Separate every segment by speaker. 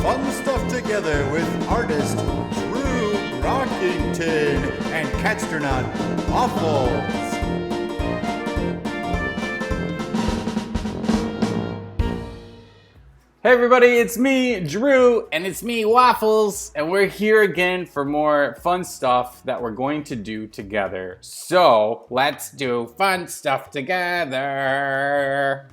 Speaker 1: fun stuff together with artist Drew Rockington and catstronaut Waffles.
Speaker 2: Hey everybody, it's me, Drew, and it's me, Waffles, and we're here again for more fun stuff that we're going to do together. So, let's do fun stuff together.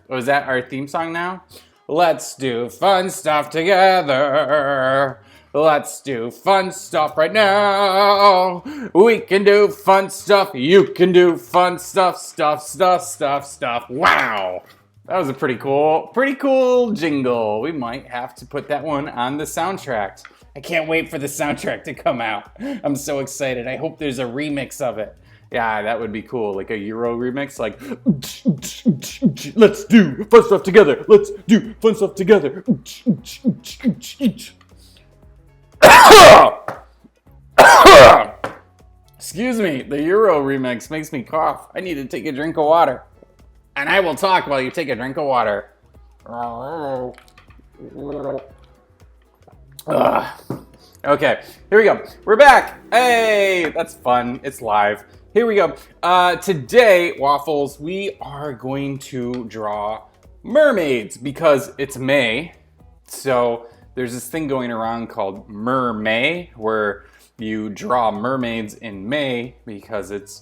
Speaker 2: Oh, is that our theme song now? Let's do fun stuff together. Let's do fun stuff right now. We can do fun stuff. You can do fun stuff, stuff. Wow. That was a pretty cool jingle. We might have to put that one on the soundtrack. I can't wait for the soundtrack to come out. I'm so excited. I hope there's a remix of it. Yeah, that would be cool. Like a Euro remix, like, let's do fun stuff together. Let's do fun stuff together. Excuse me, the Euro remix makes me cough. I need to take a drink of water. And I will talk while you take a drink of water. Okay, here we go. We're back. Hey, that's fun. It's live. Here we go. Today, Waffles, we are going to draw mermaids because it's May. So there's this thing going around called Mermay, where you draw mermaids in May because it's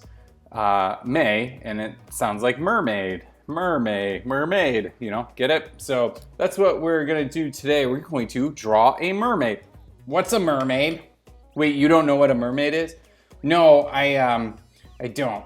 Speaker 2: May, and it sounds like mermaid, you know, get it? So that's what we're gonna do today. We're going to draw a mermaid. What's a mermaid? Wait, you don't know what a mermaid is? No, I don't.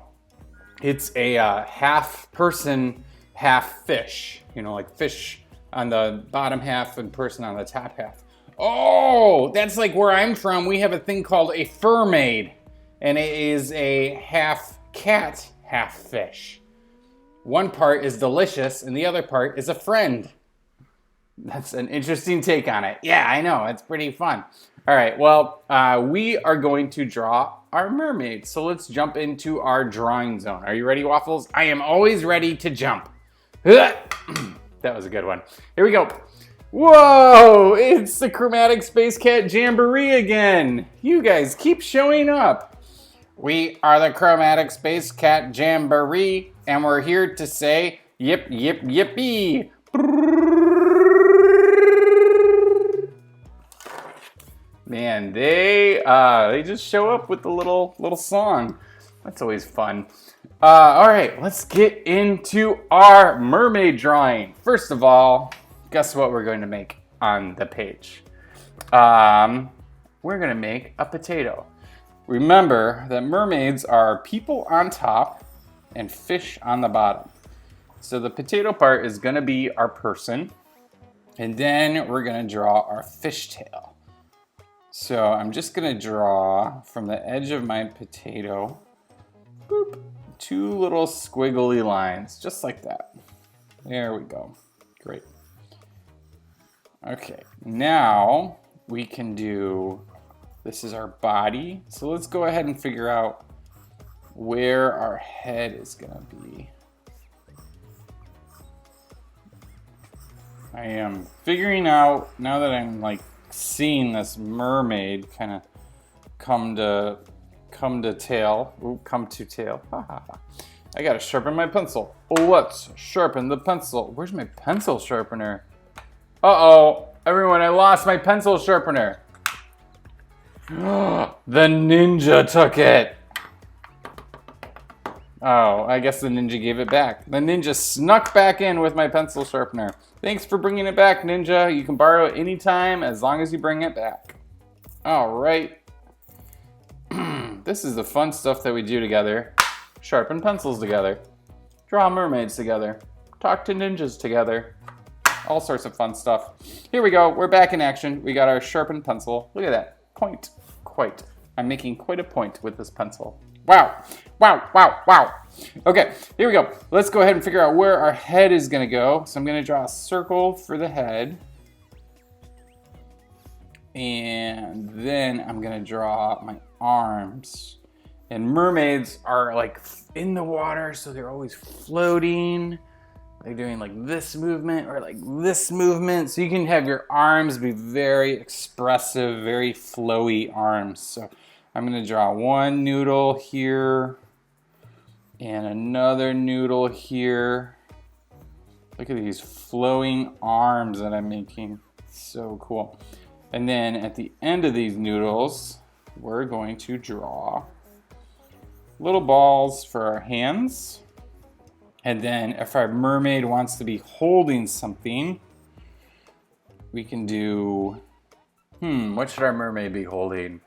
Speaker 2: It's a half person, half fish. You know, like fish on the bottom half and person on the top half. Oh, that's like where I'm from. We have a thing called a furmaid, and it is a half cat, half fish. One part is delicious and the other part is a friend. That's an interesting take on it. Yeah, I know, it's pretty fun. All right, well, we are going to draw our mermaid. So let's jump into our drawing zone. Are you ready, Waffles? I am always ready to jump. That was a good one. Here we go. Whoa, it's the Chromatic Space Cat Jamboree again. You guys keep showing up. We are the Chromatic Space Cat Jamboree, and we're here to say yip, yip, yippee. Man, they just show up with the little song. That's always fun. All right, let's get into our mermaid drawing. First of all, guess what we're going to make on the page? We're gonna make a potato. Remember that mermaids are people on top and fish on the bottom. So the potato part is gonna be our person, and then we're gonna draw our fishtail. So I'm just gonna draw from the edge of my potato, boop, two little squiggly lines, just like that. There we go, great. Okay, now we can do, this is our body. So let's go ahead and figure out where our head is gonna be. I am figuring out, now that I'm like seeing this mermaid kind of come to tail. Ooh, come to tail. I gotta sharpen my pencil. Let's sharpen the pencil. Where's my pencil sharpener? Uh-oh, everyone, I lost my pencil sharpener. The ninja took it. Oh, I guess the ninja gave it back. The ninja snuck back in with my pencil sharpener. Thanks for bringing it back, ninja. You can borrow it anytime as long as you bring it back. All right. This is the fun stuff that we do together. Sharpen pencils together. Draw mermaids together. Talk to ninjas together. All sorts of fun stuff. Here we go. We're back in action. We got our sharpened pencil. Look at that. Point. Quite. I'm making quite a point with this pencil. Wow. Wow, wow, wow. Okay, here we go. Let's go ahead and figure out where our head is gonna go. So I'm gonna draw a circle for the head. And then I'm gonna draw my arms. And mermaids are like in the water, so they're always floating. They're doing like this movement or like this movement. So you can have your arms be very expressive, very flowy arms. So I'm gonna draw one noodle here and another noodle here. Look at these flowing arms that I'm making. So cool. And then at the end of these noodles, we're going to draw little balls for our hands. And then if our mermaid wants to be holding something, we can do, what should our mermaid be holding?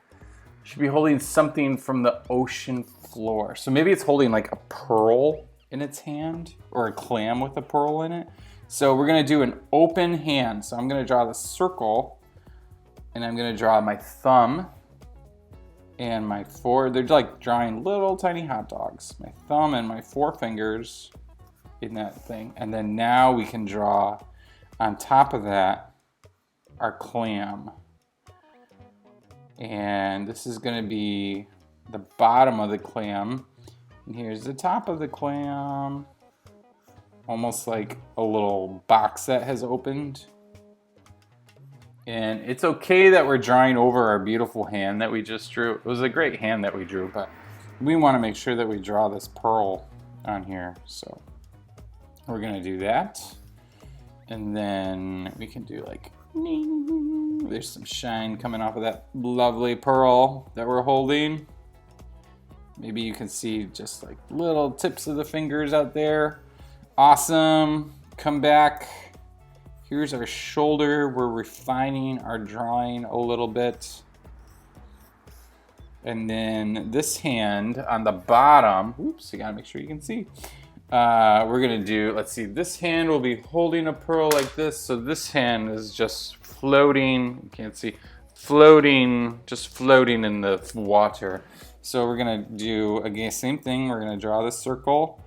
Speaker 2: Should be holding something from the ocean floor. So maybe it's holding like a pearl in its hand or a clam with a pearl in it. So we're gonna do an open hand. So I'm gonna draw the circle and I'm gonna draw my thumb and my they're like drawing little tiny hot dogs. My thumb and my four fingers in that thing. And then now we can draw on top of that our clam. And this is gonna be the bottom of the clam. And here's the top of the clam. Almost like a little box that has opened. And it's okay that we're drawing over our beautiful hand that we just drew. It was a great hand that we drew, but we wanna make sure that we draw this pearl on here. So we're gonna do that. And then we can do like, there's some shine coming off of that lovely pearl that we're holding. Maybe you can see just like little tips of the fingers out there. Awesome. Come back. Here's our shoulder. We're refining our drawing a little bit. And then this hand on the bottom, oops, you gotta make sure you can see. We're gonna do, let's see, this hand will be holding a pearl like this. So this hand is just floating, you can't see, floating, just floating in the water. So we're gonna do, again, same thing. We're gonna draw the circle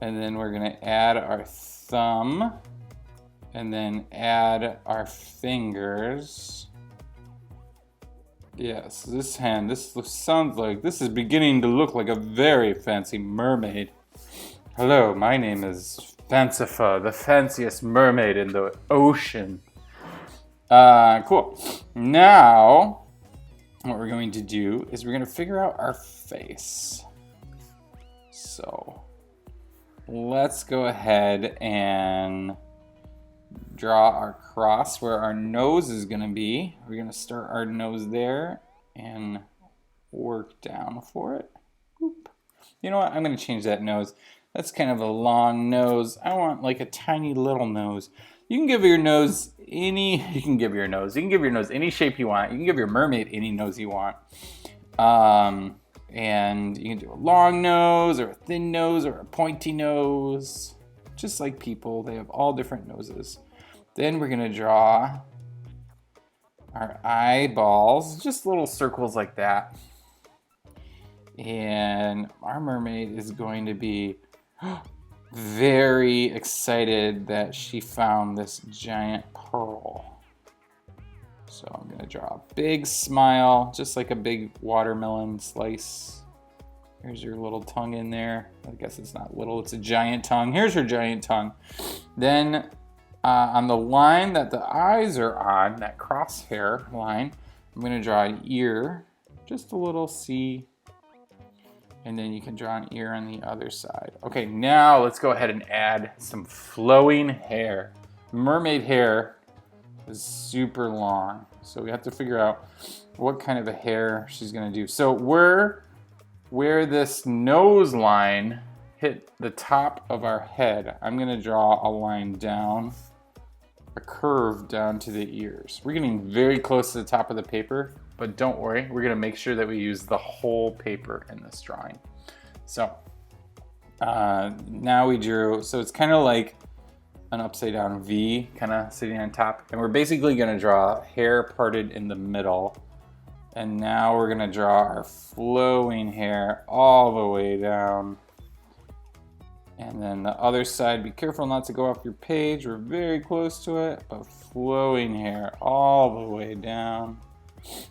Speaker 2: and then we're gonna add our thumb and then add our fingers. Yes, this hand, this sounds like, this is beginning to look like a very fancy mermaid. Hello, my name is Fancifa, the fanciest mermaid in the ocean. Cool. Now, what we're going to do is we're going to figure out our face. So, let's go ahead and draw our cross where our nose is going to be. We're going to start our nose there and work down for it. Boop. You know what? I'm going to change that nose. That's kind of a long nose. I want like a tiny little nose. You can give your nose any shape you want. You can give your mermaid any nose you want. And you can do a long nose or a thin nose or a pointy nose. Just like people, they have all different noses. Then we're gonna draw our eyeballs, just little circles like that. And our mermaid is going to be very excited that she found this giant pearl. So I'm gonna draw a big smile, just like a big watermelon slice. Here's your little tongue in there. I guess it's not little, it's a giant tongue. Here's her giant tongue. Then on the line that the eyes are on, that crosshair line, I'm gonna draw an ear, just a little C. And then you can draw an ear on the other side. Okay, now let's go ahead and add some flowing hair. Mermaid hair is super long, so we have to figure out what kind of a hair she's gonna do. So where this nose line hit the top of our head, I'm gonna draw a line down, a curve down to the ears. We're getting very close to the top of the paper, but don't worry, we're gonna make sure that we use the whole paper in this drawing. So now we drew, so it's kind of like an upside down V, kind of sitting on top. And we're basically gonna draw hair parted in the middle. And now we're gonna draw our flowing hair all the way down. And then the other side, be careful not to go off your page. We're very close to it, but flowing hair all the way down.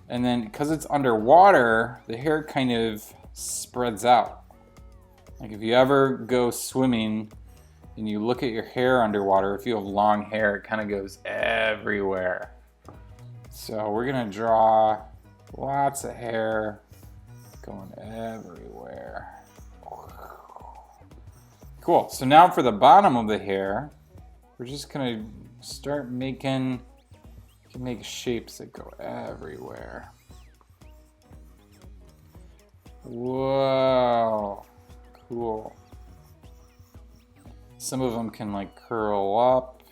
Speaker 2: And then because it's underwater, the hair kind of spreads out. Like if you ever go swimming and you look at your hair underwater, if you have long hair, it kind of goes everywhere. So we're gonna draw lots of hair going everywhere. Cool, so now for the bottom of the hair, we're just gonna start making, you can make shapes that go everywhere. Whoa, cool. Some of them can like curl up.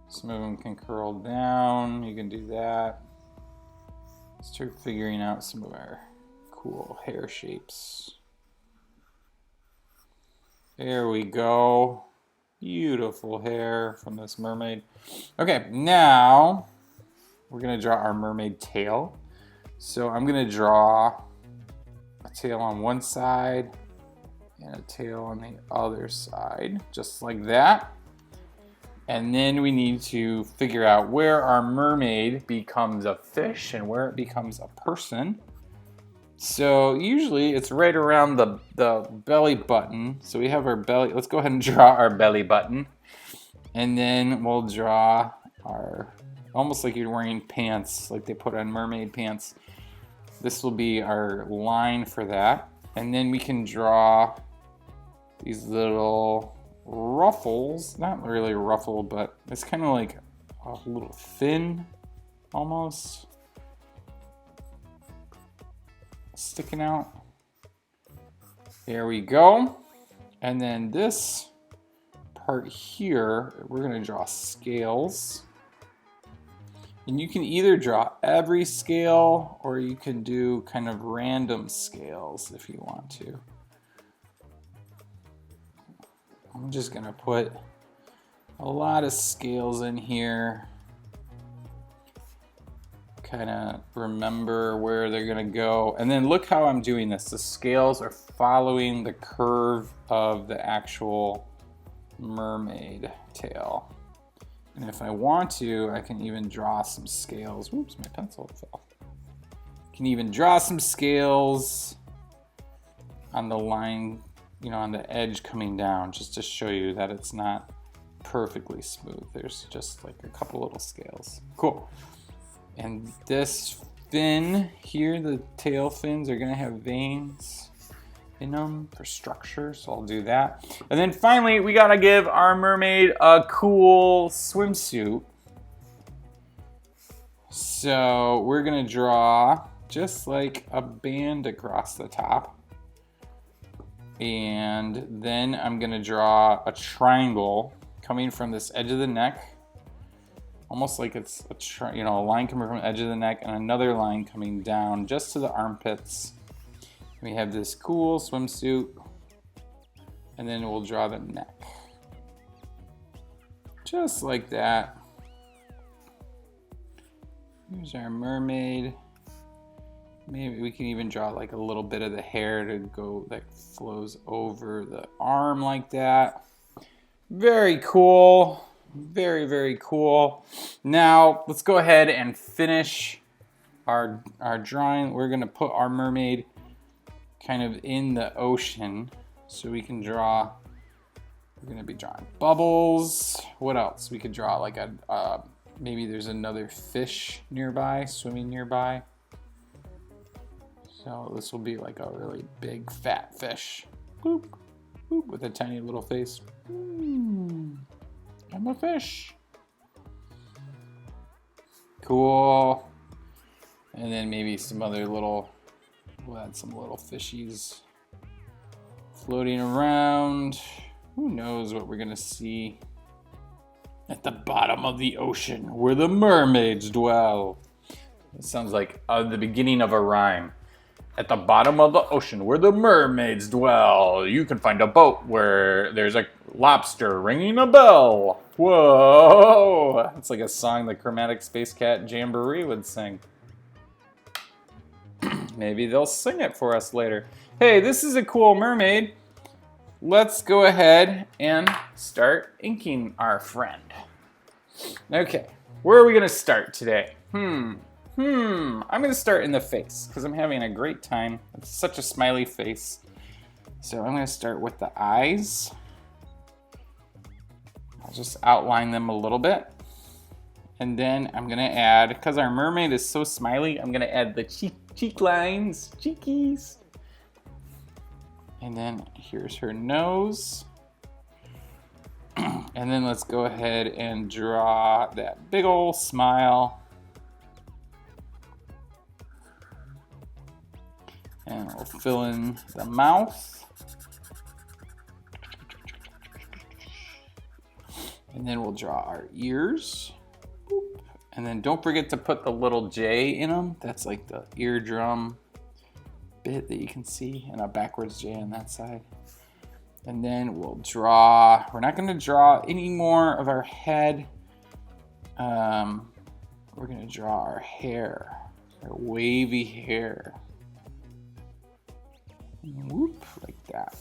Speaker 2: Some of them can curl down. You can do that. Start figuring out some of our cool hair shapes. There we go. Beautiful hair from this mermaid. Okay, now we're gonna draw our mermaid tail. So I'm gonna draw a tail on one side and a tail on the other side, just like that. And then we need to figure out where our mermaid becomes a fish and where it becomes a person. So usually it's right around the belly button. So we have our belly, let's go ahead and draw our belly button. And then we'll draw our, almost like you're wearing pants, like they put on mermaid pants. This will be our line for that. And then we can draw these little ruffles, not really a ruffle, but it's kind of like a little fin almost sticking out. There we go. And then this part here, we're gonna draw scales. And you can either draw every scale or you can do kind of random scales if you want to. I'm just gonna put a lot of scales in here. Kind of remember where they're gonna go. And then look how I'm doing this. The scales are following the curve of the actual mermaid tail. And if I want to, I can even draw some scales. Whoops, my pencil fell. Can even draw some scales on the line, you know, on the edge coming down, just to show you that it's not perfectly smooth. There's just like a couple little scales. Cool. And this fin here, the tail fins are gonna have veins in them for structure, so I'll do that. And then finally, we gotta give our mermaid a cool swimsuit. So we're gonna draw just like a band across the top. And then I'm gonna draw a triangle coming from this edge of the neck, almost like it's a a line coming from the edge of the neck and another line coming down just to the armpits. We have this cool swimsuit, and then we'll draw the neck. Just like that. Here's our mermaid. Maybe we can even draw like a little bit of the hair to go that flows over the arm like that. Very cool. Very, very cool. Now let's go ahead and finish our drawing. We're gonna put our mermaid kind of in the ocean, so we can draw, we're gonna be drawing bubbles. What else? We could draw like a, maybe there's another fish nearby, swimming nearby. So this will be like a really big fat fish. Boop, boop, with a tiny little face. I'm a fish. Cool. And then maybe some other little, we'll add some little fishies floating around. Who knows what we're gonna see at the bottom of the ocean where the mermaids dwell. It sounds like the beginning of a rhyme. At the bottom of the ocean where the mermaids dwell, you can find a boat where there's a lobster ringing a bell. Whoa! It's like a song the Chromatic Space Cat Jamboree would sing. Maybe they'll sing it for us later. Hey, this is a cool mermaid. Let's go ahead and start inking our friend. Okay, where are we gonna start today? I'm gonna start in the face because I'm having a great time. It's such a smiley face. So I'm gonna start with the eyes. I'll just outline them a little bit. And then I'm gonna add, because our mermaid is so smiley, I'm gonna add the cheek lines, cheekies. And then here's her nose. And then let's go ahead and draw that big old smile. And we'll fill in the mouth. And then we'll draw our ears. And then don't forget to put the little J in them. That's like the eardrum bit that you can see, and a backwards J on that side. And then we'll draw, we're not gonna draw any more of our head. We're gonna draw our hair, our wavy hair. Whoop, like that.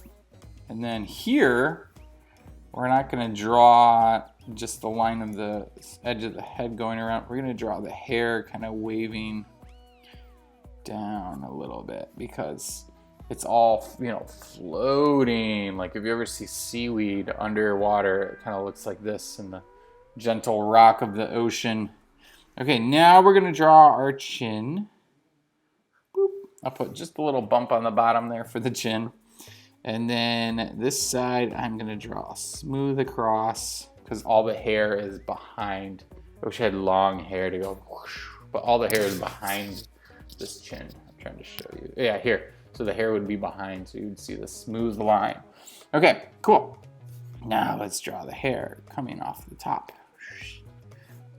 Speaker 2: And then here, we're not gonna draw just the line of the edge of the head going around. We're gonna draw the hair kind of waving down a little bit because it's all, you know, floating. Like if you ever see seaweed underwater, it kind of looks like this in the gentle rock of the ocean. Okay, now we're gonna draw our chin. Boop. I'll put just a little bump on the bottom there for the chin. And then this side, I'm gonna draw smooth across because all the hair is behind. I wish I had long hair to go whoosh, but all the hair is behind this chin. I'm trying to show you. Yeah, here. So the hair would be behind, so you'd see the smooth line. Okay, cool. Now let's draw the hair coming off the top.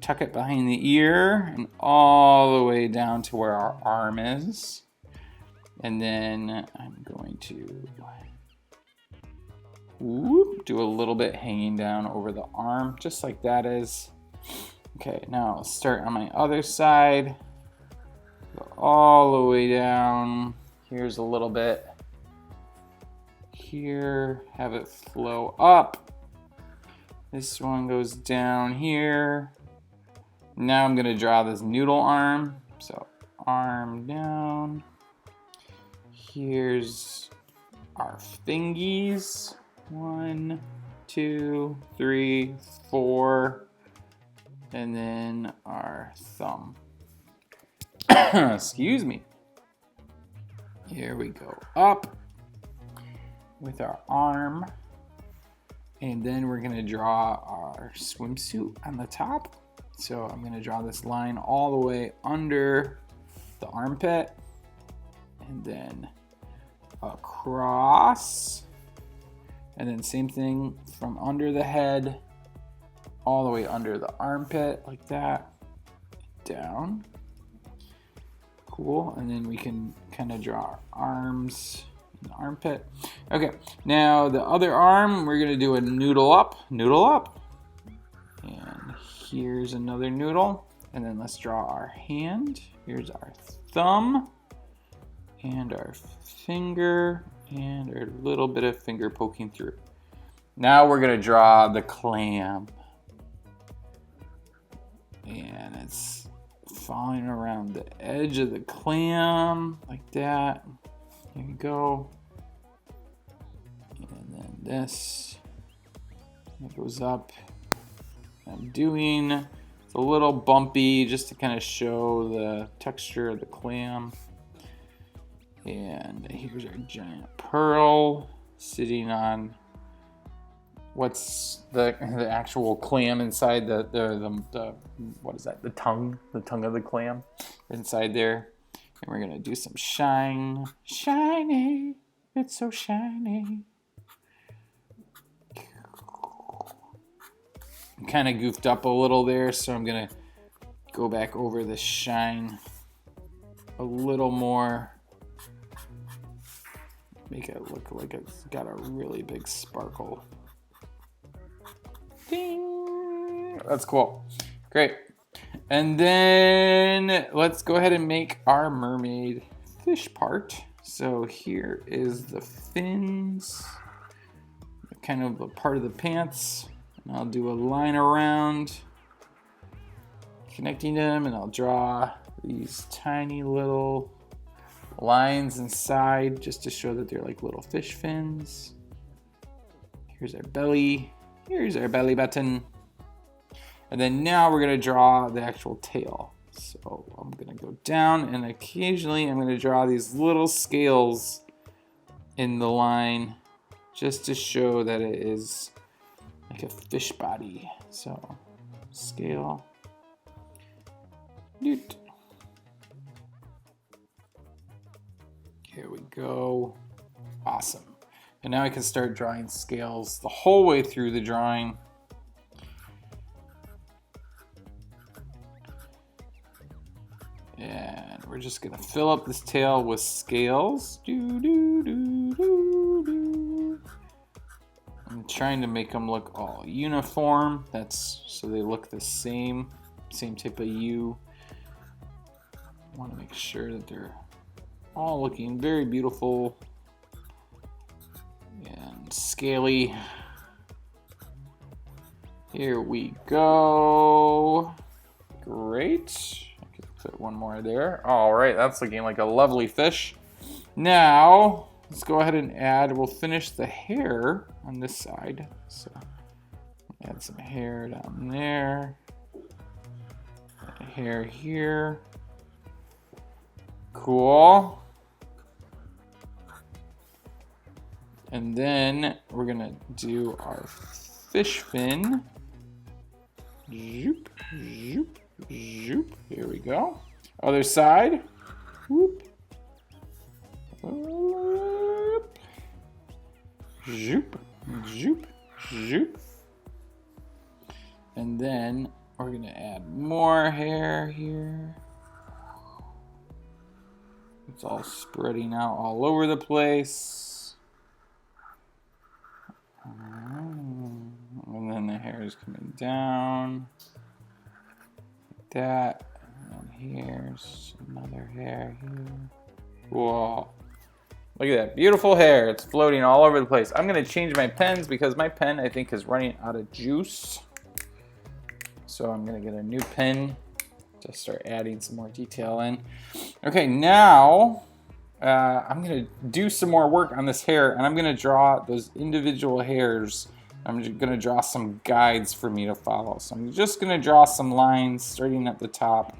Speaker 2: Tuck it behind the ear and all the way down to where our arm is. And then I'm going to do a little bit hanging down over the arm, just like that is. Okay, now I'll start on my other side. Go all the way down. Here's a little bit. Here, have it flow up. This one goes down here. Now I'm gonna draw this noodle arm. So arm down. Here's our fingies. 1, 2, 3, 4. And then our thumb. Excuse me. Here we go up with our arm. And then we're gonna draw our swimsuit on the top. So I'm gonna draw this line all the way under the armpit and then across. And then same thing from under the head all the way under the armpit like that, down. Cool, and then we can kind of draw our arms in the armpit. Okay, now the other arm, we're gonna do a noodle up. And here's another noodle. And then let's draw our hand. Here's our thumb and our finger and our little bit of finger poking through. Now we're gonna draw the clam. And it's falling around the edge of the clam like that. Here you go. And then this, it goes up. I'm doing, it's a little bumpy just to kind of show the texture of the clam. And here's our giant pearl sitting on what's the actual clam inside the what is that, the tongue of the clam inside there. And we're gonna do some shiny, it's so shiny. I'm kind of goofed up a little there, so I'm gonna go back over the shine a little more, make it look like it's got a really big sparkle. Ding! That's cool. Great. And then let's go ahead and make our mermaid fish part. So here is the fins, kind of a part of the pants. And I'll do a line around, connecting them, and I'll draw these tiny little lines inside just to show that they're like little fish fins. Here's our belly. Here's our belly button. And then now we're gonna draw the actual tail. So I'm gonna go down and occasionally I'm gonna draw these little scales in the line just to show that it is like a fish body. So scale. Doot. Here we go. Awesome. And now I can start drawing scales the whole way through the drawing. And we're just gonna fill up this tail with scales. Do, do, do, do, do. I'm trying to make them look all uniform. That's so they look the same type of U. I want to make sure that they're all looking very beautiful and scaly. Here we go. Great. I could put one more there. All right, that's looking like a lovely fish. Now, let's go ahead and add, we'll finish the hair on this side. So add some hair down there. Hair here. Cool. And then we're gonna do our fish fin. Zoop, zoop, zoop. Here we go. Other side. Whoop. Whoop. Zoop, zoop, zoop. And then we're gonna add more hair here. It's all spreading out all over the place. And then the hair is coming down. Like that. And here's another hair here. Whoa. Look at that. Beautiful hair. It's floating all over the place. I'm going to change my pens because my pen, I think, is running out of juice. So I'm going to get a new pen to start adding some more detail in. Okay, now I'm going to do some more work on this hair, and I'm going to draw those individual hairs. I'm just going to draw some guides for me to follow. So I'm just going to draw some lines starting at the top,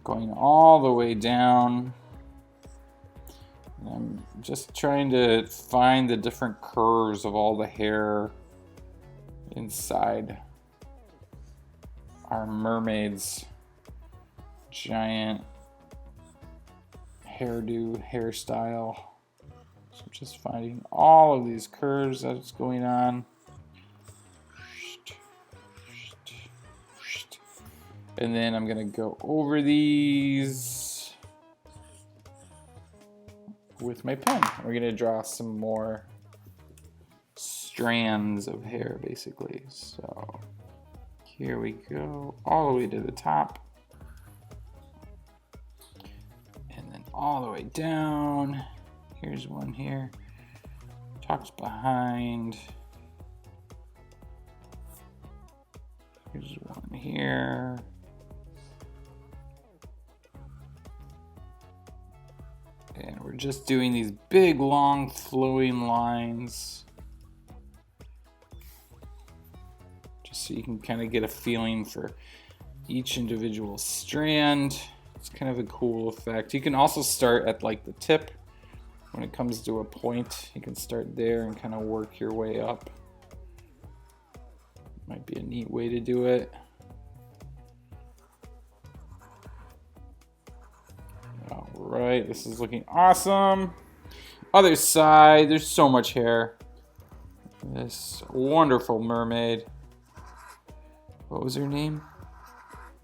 Speaker 2: going all the way down. And I'm just trying to find the different curves of all the hair inside our mermaid's giant hairstyle. So I'm just finding all of these curves that's going on. And then I'm gonna go over these with my pen. We're gonna draw some more strands of hair, basically. So here we go, all the way to the top. And then all the way down. Here's one here. Tucks behind. Here's one here. And we're just doing these big, long, flowing lines. Just so you can kind of get a feeling for each individual strand. It's kind of a cool effect. You can also start at like the tip. When it comes to a point, you can start there and kind of work your way up. Might be a neat way to do it. All right, this is looking awesome. Other side, there's so much hair. This wonderful mermaid. What was her name?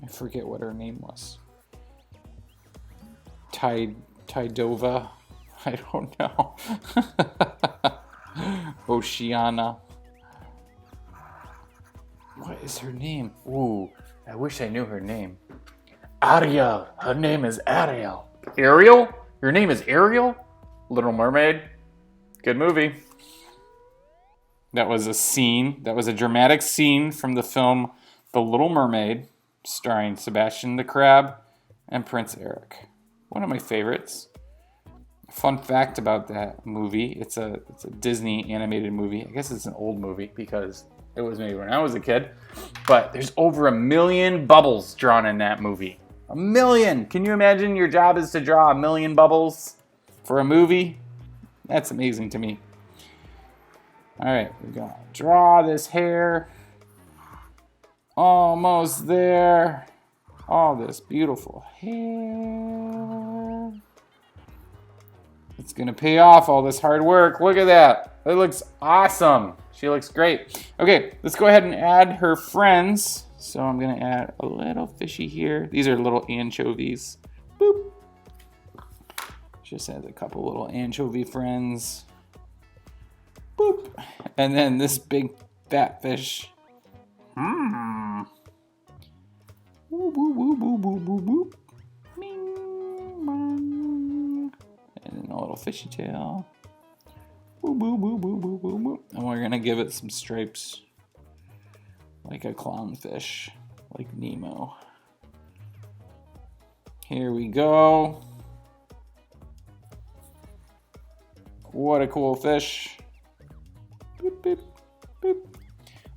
Speaker 2: I forget what her name was. Tidova. I don't know. Oceana. What is her name? Ooh, I wish I knew her name. Ariel. Her name is Ariel. Ariel? Your name is Ariel? Little Mermaid. Good movie. That was a scene. That was a dramatic scene from the film The Little Mermaid, starring Sebastian the Crab and Prince Eric. One of my favorites. Fun fact about that movie, it's a Disney animated movie. I guess it's an old movie because it was made when I was a kid. But there's over 1 million bubbles drawn in that movie. 1 million! Can you imagine your job is to draw 1 million bubbles for a movie? That's amazing to me. Alright, we're gonna draw this hair. Almost there. All this beautiful hair. It's gonna pay off all this hard work. Look at that. It looks awesome. She looks great. Okay, let's go ahead and add her friends. So I'm gonna add a little fishy here. These are little anchovies. Boop. Just add a couple little anchovy friends. Boop. And then this big fat fish. Woo, woo, woo, woo, woo, woo, woo. And then a little fishy tail. Woo, woo, woo, woo, woo, woo, woo. And we're gonna give it some stripes. Like a clownfish. Like Nemo. Here we go. What a cool fish. Boop, boop, boop.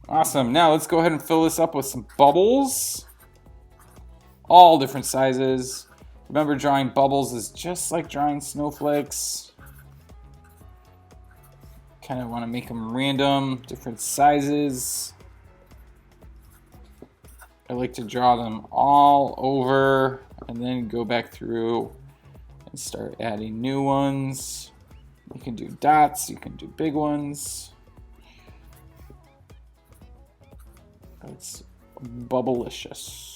Speaker 2: Awesome. Now let's go ahead and fill this up with some bubbles. All different sizes. Remember, drawing bubbles is just like drawing snowflakes. Kind of want to make them random, different sizes. I like to draw them all over and then go back through and start adding new ones. You can do dots, you can do big ones. It's bubblicious.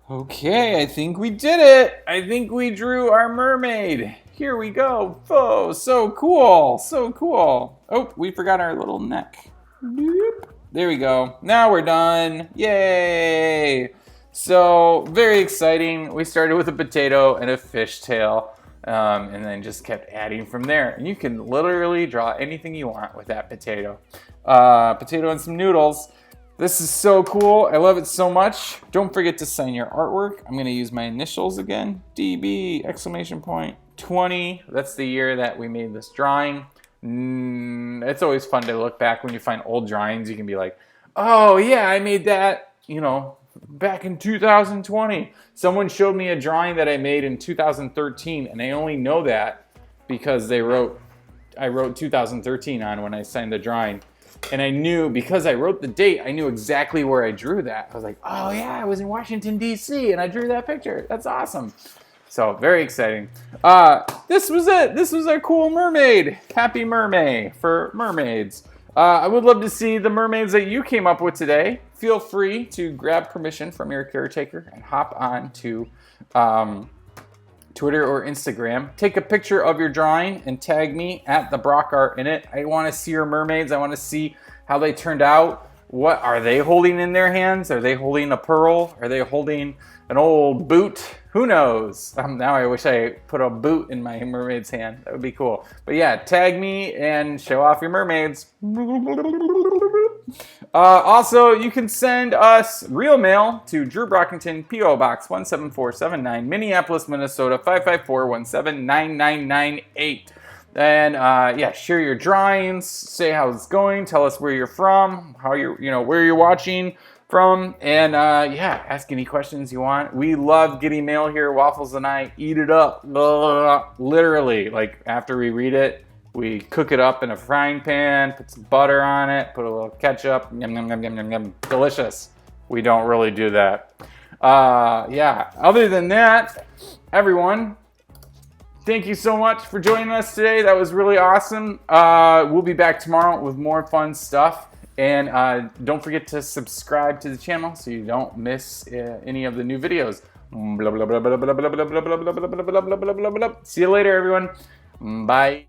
Speaker 2: Okay, I think we did it. I think we drew our mermaid. Here we go. Oh, so cool. So cool. Oh, we forgot our little neck. Boop. There we go. Now we're done. Yay. So, very exciting. We started with a potato and a fishtail. And then just kept adding from there. And you can literally draw anything you want with that potato. Potato and some noodles. This is so cool. I love it so much. Don't forget to sign your artwork. I'm gonna use my initials again. DB, exclamation point, 20. That's the year that we made this drawing. It's always fun to look back when you find old drawings. You can be like, oh yeah, I made that, you know, back in 2020. Someone showed me a drawing that I made in 2013, and I only know that because I wrote 2013 on when I signed the drawing. And I knew, because I wrote the date, I knew exactly where I drew that. I was like, oh yeah, I was in Washington, D.C., and I drew that picture. That's awesome. So, very exciting. This was it. This was our cool mermaid. Happy Mermaid for Mermaids. I would love to see the mermaids that you came up with today. Feel free to grab permission from your caretaker and hop on to Twitter or Instagram. Take a picture of your drawing and tag me at the Brock Art in it. I want to see your mermaids. I want to see how they turned out. What are they holding in their hands? Are they holding a pearl? Are they holding an old boot? Who knows? Now I wish I put a boot in my mermaid's hand. That would be cool. But yeah, tag me and show off your mermaids. Also, you can send us real mail to Drew Brockington, P.O. Box 17479, Minneapolis, Minnesota 554-179-9998. And yeah, share your drawings, say how it's going, tell us where you're from, how you're, where you're watching from, and yeah, ask any questions you want. We love getting mail here. Waffles and I eat it up, literally. Like after we read it, we cook it up in a frying pan, put some butter on it, put a little ketchup, yum, yum, yum, yum, yum, yum. Delicious. We don't really do that. Yeah, other than that, everyone, thank you so much for joining us today. That was really awesome. We'll be back tomorrow with more fun stuff. And don't forget to subscribe to the channel so you don't miss any of the new videos. See you later, everyone. Bye.